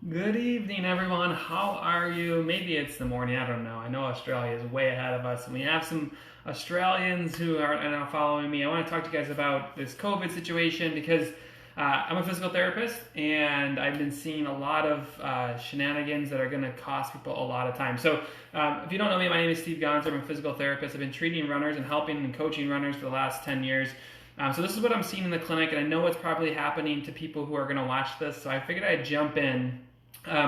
Good evening, everyone. How are you? Maybe it's the morning. I don't know. I know Australia is way ahead of us, and we have some Australians who are now following me. I want to talk to you guys about this COVID situation because I'm a physical therapist, and I've been seeing a lot of shenanigans that are going to cost people a lot of time. So, if you don't know me, my name is 𝗂𝗃𝗃𝗃𝗃. I'm a physical therapist. I've been treating runners and helping and coaching runners for the last 10 years. So this is what I'm seeing in the clinic, and I know what's probably happening to people who are going to watch this. So I figured I'd jump in.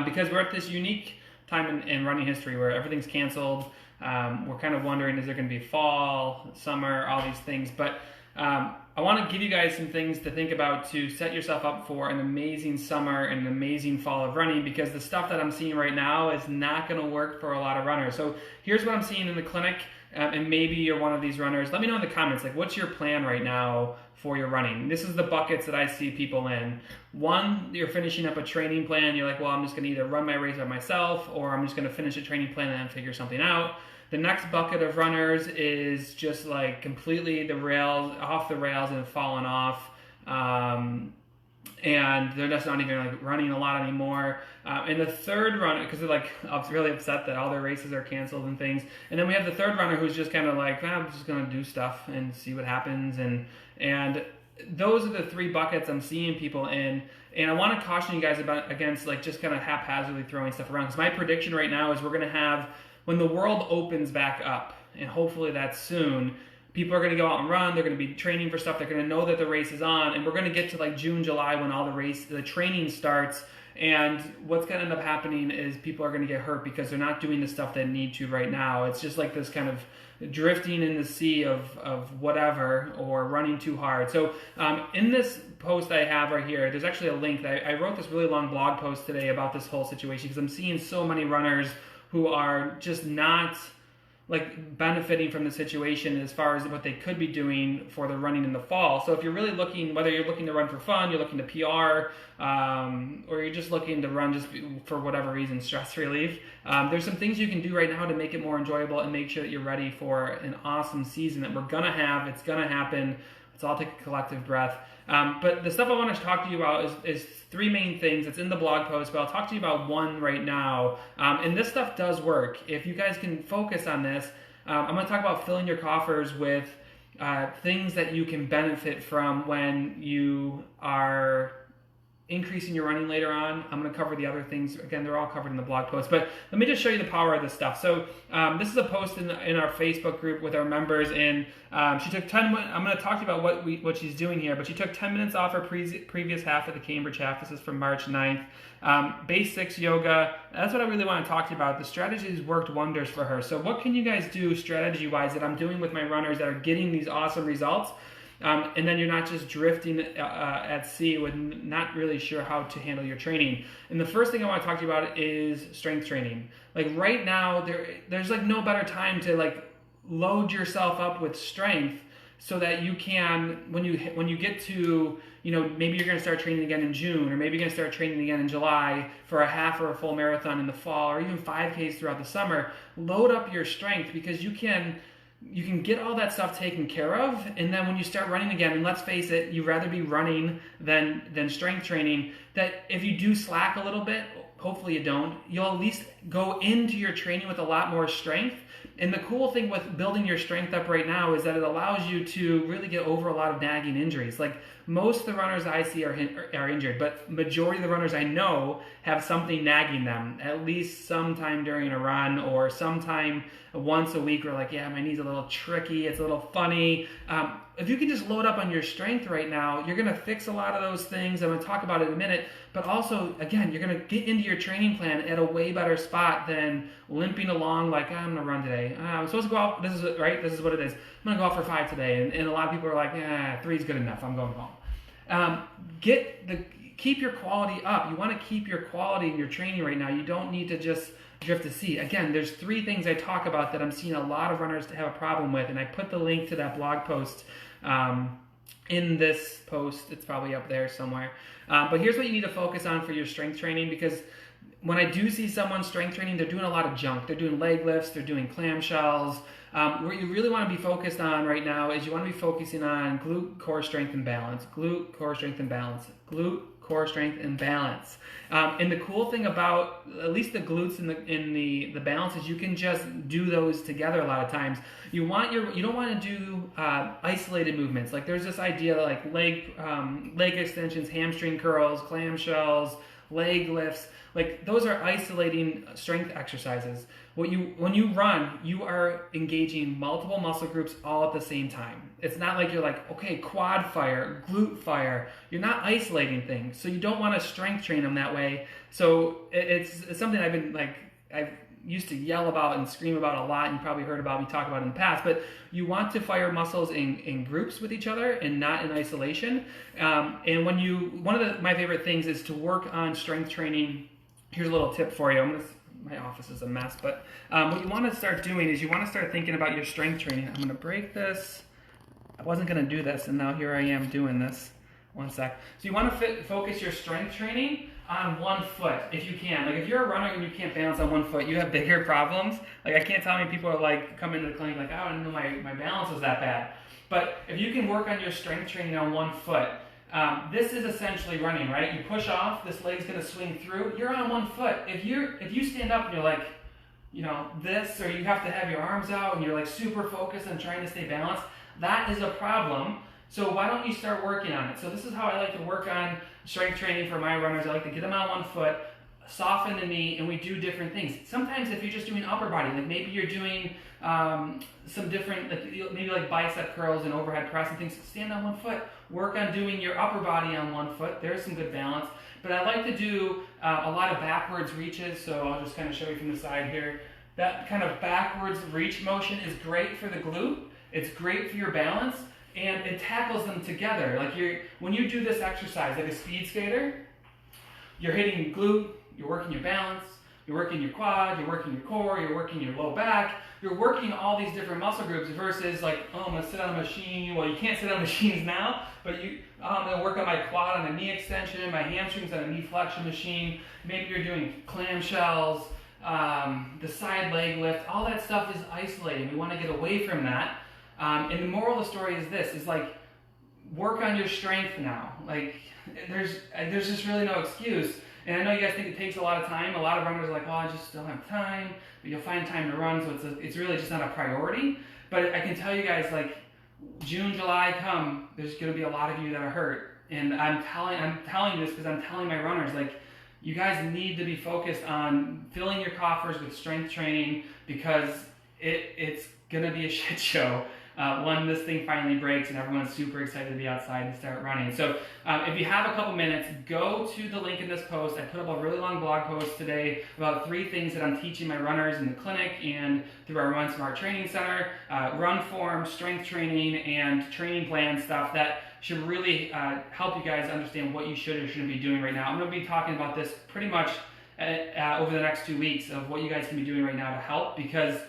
Because we're at this unique time in running history where everything's canceled. We're kind of wondering, is there going to be fall, summer, all these things. But I want to give you guys some things to think about to set yourself up for an amazing summer and an amazing fall of running, because the stuff that I'm seeing right now is not going to work for a lot of runners. So here's what I'm seeing in the clinic, and maybe you're one of these runners. Let me know in the comments, like, what's your plan right now for your running? This is the buckets that I see people in. One, you're finishing up a training plan. You're like, well, I'm just going to either run my race by myself, or I'm just going to finish a training plan and then figure something out. The next bucket of runners is just like completely off the rails and fallen off. And they're just not even like running a lot anymore. And the third runner, because they're like really upset that all their races are canceled and things. And then we have the third runner who's just kind of like, I'm just gonna do stuff and see what happens. And those are the three buckets I'm seeing people in. And I want to caution you guys against like just kind of haphazardly throwing stuff around. Because my prediction right now is we're gonna have, when the world opens back up, and hopefully that's soon, people are going to go out and run. They're going to be training for stuff. They're going to know that the race is on, and we're going to get to like June, July when all the training starts. And what's going to end up happening is people are going to get hurt because they're not doing the stuff they need to right now. It's just like this kind of drifting in the sea of whatever, or running too hard. So in this post I have right here, there's actually a link. I wrote this really long blog post today about this whole situation because I'm seeing so many runners who are just not like benefiting from the situation as far as what they could be doing for the running in the fall. So if you're really looking, whether you're looking to run for fun, you're looking to PR, or you're just looking to run just for whatever reason, stress relief, there's some things you can do right now to make it more enjoyable and make sure that you're ready for an awesome season that we're gonna have. It's gonna happen. Let's all take a collective breath. But the stuff I want to talk to you about is three main things. It's in the blog post, but I'll talk to you about one right now. And this stuff does work. If you guys can focus on this, I'm going to talk about filling your coffers with things that you can benefit from when you are increasing your running later on. I'm going to cover the other things. Again, they're all covered in the blog post, but let me just show you the power of this stuff. So this is a post in our Facebook group with our members, and she took 10 minutes. I'm going to talk to you about what she's doing here, but she took 10 minutes off her previous half of the Cambridge half. This is from March 9th. Basics yoga. That's what I really want to talk to you about. The strategies worked wonders for her. So what can you guys do strategy-wise that I'm doing with my runners that are getting these awesome results? And then you're not just drifting at sea with not really sure how to handle your training. And the first thing I want to talk to you about is strength training. Like right now, there's like no better time to like load yourself up with strength so that you can, when you get to, maybe you're going to start training again in June, or maybe you're going to start training again in July for a half or a full marathon in the fall, or even 5Ks throughout the summer. Load up your strength, because you can get all that stuff taken care of, and then when you start running again, and let's face it, you'd rather be running than strength training, that if you do slack a little bit, hopefully you don't, you'll at least go into your training with a lot more strength. And the cool thing with building your strength up right now is that it allows you to really get over a lot of nagging injuries. Like most of the runners I see are injured, but majority of the runners I know have something nagging them, at least sometime during a run or sometime once a week, or like, yeah, my knee's a little tricky, it's a little funny. If you can just load up on your strength right now, you're going to fix a lot of those things. I'm going to talk about it in a minute, but also, again, you're going to get into your training plan at a way better spot than limping along like, I'm going to run today. I'm supposed to go out, this is what it is. I'm going to go out for 5 today. And a lot of people are like, 3 is good enough, I'm going home. Keep your quality up. You want to keep your quality in your training right now. You don't need to just drift to sea. Again, there's 3 things I talk about that I'm seeing a lot of runners have a problem with, and I put the link to that blog post in this post. It's probably up there somewhere. But here's what you need to focus on for your strength training, because when I do see someone strength training, they're doing a lot of junk. They're doing leg lifts, they're doing clamshells. What you really want to be focused on right now is you want to be focusing on glute, core strength, and balance. Glute, core strength, and balance. Glute, core strength, and balance. And the cool thing about at least the glutes and the balance is you can just do those together a lot of times. You don't want to do isolated movements. Like there's this idea like leg extensions, hamstring curls, clamshells, leg lifts. Like those are isolating strength exercises. When you run, you are engaging multiple muscle groups all at the same time. It's not like you're like, okay, quad fire, glute fire. You're not isolating things. So you don't want to strength train them that way. So it's something I've used to yell about and scream about a lot. You probably heard about me talk about it in the past, but you want to fire muscles in groups with each other and not in isolation. And one of my favorite things is to work on strength training. Here's a little tip for you. My office is a mess, but what you want to start doing is you want to start thinking about your strength training. I'm going to break this. I wasn't going to do this, and now here I am doing this. One sec. So you want to focus your strength training on one foot if you can. Like if you're a runner and you can't balance on one foot, you have bigger problems. Like I can't tell how many people are like come into the clinic like, oh, I didn't know my balance was that bad. But if you can work on your strength training on one foot, this is essentially running, right? You push off, this leg's going to swing through. You're on one foot. If you stand up and you're like, this, or you have to have your arms out and you're like super focused on trying to stay balanced, that is a problem. So why don't you start working on it? So this is how I like to work on strength training for my runners. I like to get them on one foot, soften the knee, and we do different things. Sometimes if you're just doing upper body, like maybe you're doing some different, maybe like bicep curls and overhead press and things, stand on one foot. Work on doing your upper body on one foot. There's some good balance. But I like to do a lot of backwards reaches, so I'll just kind of show you from the side here. That kind of backwards reach motion is great for the glute. It's great for your balance, and it tackles them together. Like when you do this exercise, like a speed skater, you're hitting glute, you're working your balance, you're working your quad, you're working your core, you're working your low back, you're working all these different muscle groups versus like, oh, I'm gonna sit on a machine. Well, you can't sit on machines now, but I'm gonna work on my quad on a knee extension, my hamstrings on a knee flexion machine. Maybe you're doing clamshells, the side leg lift, all that stuff is isolating. We wanna get away from that. And the moral of the story is this, is like, work on your strength now. Like, there's just really no excuse. And I know you guys think it takes a lot of time. A lot of runners are like, oh, I just don't have time. But you'll find time to run, so it's really just not a priority. But I can tell you guys, like, June, July come, there's going to be a lot of you that are hurt. And I'm telling you this because I'm telling my runners, like, you guys need to be focused on filling your coffers with strength training because it's going to be a shit show when this thing finally breaks and everyone's super excited to be outside and start running. So if you have a couple minutes, go to the link in this post. I put up a really long blog post today about 3 things that I'm teaching my runners in the clinic and through our Run Smart Training Center, run form, strength training, and training plan stuff that should really help you guys understand what you should or shouldn't be doing right now. I'm going to be talking about this pretty much over the next 2 weeks of what you guys can be doing right now to help because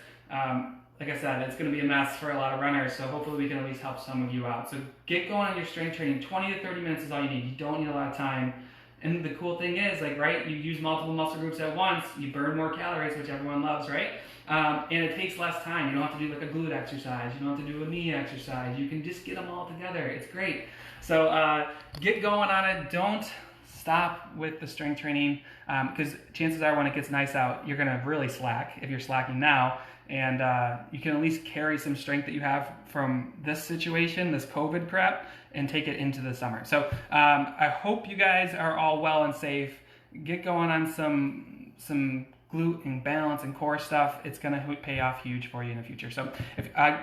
like I said, it's going to be a mess for a lot of runners, so hopefully we can at least help some of you out. So get going on your strength training. 20 to 30 minutes is all you need. You don't need a lot of time. And the cool thing is, like, right, you use multiple muscle groups at once, you burn more calories, which everyone loves, right? And it takes less time. You don't have to do like a glute exercise. You don't have to do a knee exercise. You can just get them all together. It's great. So get going on it. Don't stop with the strength training because chances are when it gets nice out, you're going to really slack if you're slacking now. And you can at least carry some strength that you have from this situation, this COVID crap, and take it into the summer. So I hope you guys are all well and safe. Get going on some glute and balance and core stuff. It's going to pay off huge for you in the future. So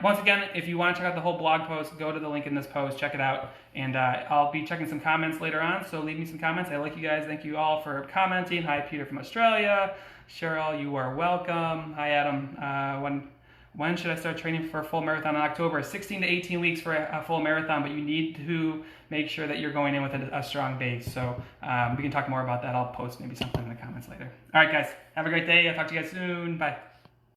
once again, if you want to check out the whole blog post, go to the link in this post, check it out. And I'll be checking some comments later on, so leave me some comments. I like you guys. Thank you all for commenting. Hi, Peter from Australia. Cheryl, you are welcome. Hi, Adam. When should I start training for a full marathon in October? 16 to 18 weeks for a full marathon, but you need to make sure that you're going in with a strong base. So we can talk more about that. I'll post maybe something in the comments later. All right, guys. Have a great day. I'll talk to you guys soon. Bye.